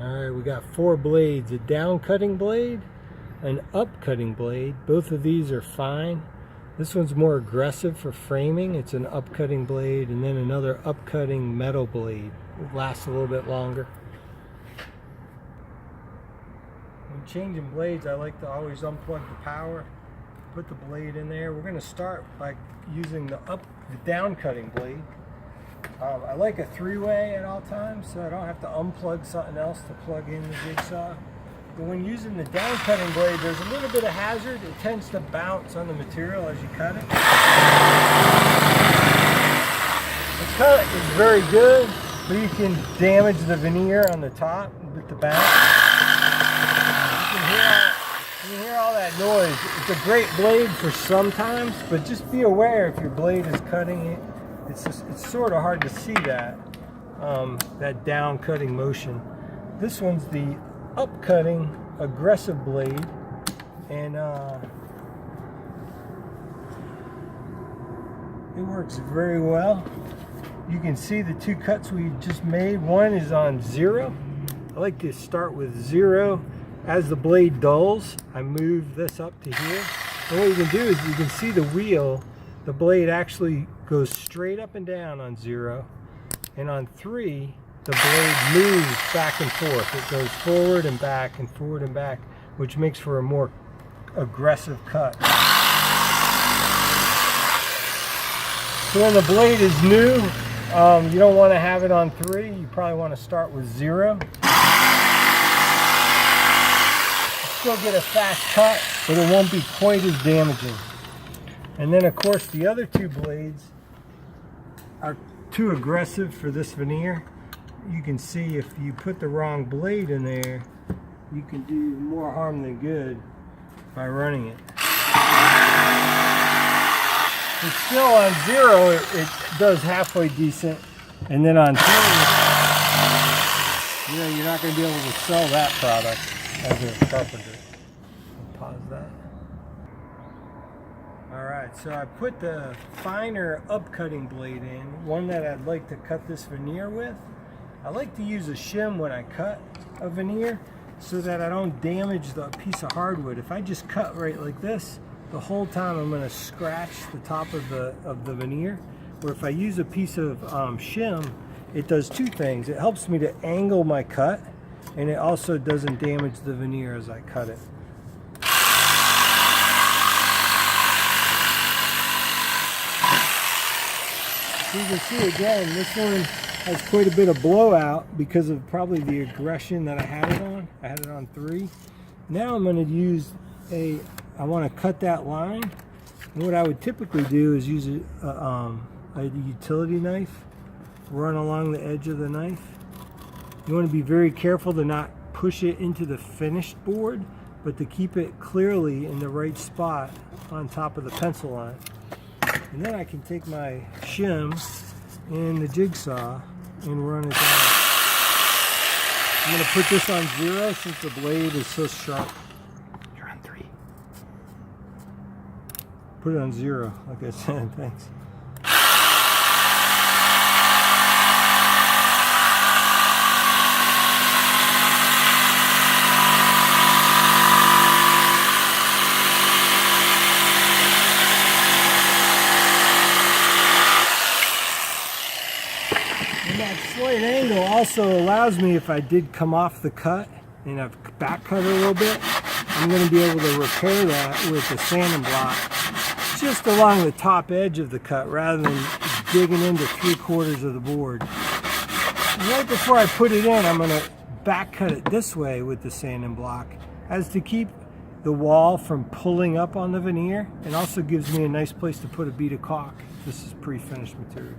Alright, we got 4 blades, a down cutting blade, an up cutting blade. Both of these are fine. This one's more aggressive for framing. It's an up cutting blade, and then another up cutting metal blade. It lasts a little bit longer. When changing blades, I like to always unplug the power, put the blade in there. We're going to start by using the down cutting blade. I like a 3-way at all times, so I don't have to unplug something else to plug in the jigsaw. But when using the down cutting blade, there's a little bit of hazard. It tends to bounce on the material as you cut it. The cut is very good, but you can damage the veneer on the top with the bounce. You can hear all that noise. It's a great blade for sometimes, but just be aware if your blade is cutting it. It's sort of hard to see that down cutting motion. This one's the up cutting aggressive blade, and it works very well. You can see the 2 cuts we just made. One is on 0. I like to start with 0. As the blade dulls, I move this up to here. And what you can do is you can see the wheel, the blade actually goes straight up and down on 0, and on 3 the blade moves back and forth. It goes forward and back and forward and back, which makes for a more aggressive cut. So when the blade is new, you don't want to have it on 3. You probably want to start with 0. You'll still get a fast cut, but it won't be quite as damaging. And then of course the other 2 blades are too aggressive for this veneer. You can see if you put the wrong blade in there, you can do more harm than good by running it. It's still on 0, it does halfway decent. And then on 3, you're not going to be able to sell that product as a carpenter. I'll pause that. Alright, so I put the finer upcutting blade in, one that I'd like to cut this veneer with. I like to use a shim when I cut a veneer so that I don't damage the piece of hardwood. If I just cut right like this, the whole time I'm going to scratch the top of the veneer. Where if I use a piece of shim, it does 2 things. It helps me to angle my cut, and it also doesn't damage the veneer as I cut it. So you can see again, this one has quite a bit of blowout because of probably the aggression that I had it on. I had it on 3. Now I'm going to use I want to cut that line. And what I would typically do is use a utility knife, run along the edge of the knife. You want to be very careful to not push it into the finished board, but to keep it clearly in the right spot on top of the pencil line. And then I can take my shim and the jigsaw and run it down. I'm going to put this on 0 since the blade is so sharp. You're on 3. Put it on 0, like I said, thanks. And that slight angle also allows me, if I did come off the cut and I've back cut it a little bit, I'm going to be able to repair that with a sanding block just along the top edge of the cut rather than digging into 3/4 of the board. And right before I put it in, I'm going to back cut it this way with the sanding block as to keep the wall from pulling up on the veneer, and also gives me a nice place to put a bead of caulk. This is pre-finished material.